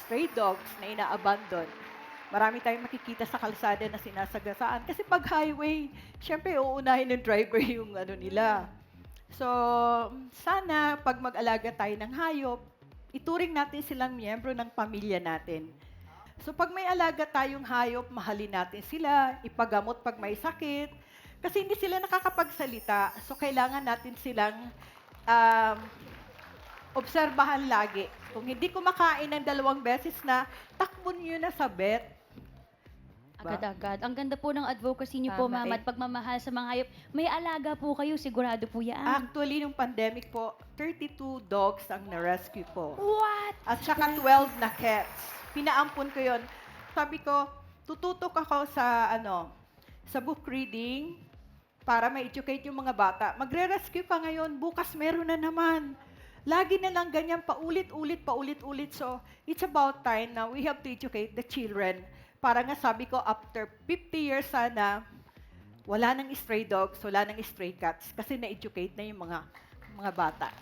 stray dogs na ina-abandon. Marami tayong makikita sa kalsada na sinasagasaan. Kasi pag highway, syempre uunahin ng driver yung ano nila. So, sana pag mag-alaga tayo ng hayop, ituring natin silang miyembro ng pamilya natin. So pag may alaga tayong hayop, mahalin natin sila, ipagamot pag may sakit. Kasi hindi sila nakakapagsalita. So kailangan natin silang um, obserbahan lagi. Kung hindi kumakain ng 2 beses na, takbo niyo na sa vet. Ba? Agad-agad. Ang ganda po ng advocacy niyo po, Tama. ma'am, at pagmamahal sa mga hayop. May alaga po kayo, sigurado po yan. Actually, nung pandemic po, 32 dogs ang na-rescue po. What? At saka 12 na cats. Pinaampun ko yon. Sabi ko, tututok ako sa book reading para ma-educate yung mga bata. Magre-rescue ka ngayon, bukas meron na naman. Lagi na lang ganyan, paulit-ulit, paulit-ulit. So, it's about time na we have to educate the children. Para nga sabi ko, after 50 years sana, wala nang stray dogs, wala nang stray cats kasi na-educate na yung mga bata.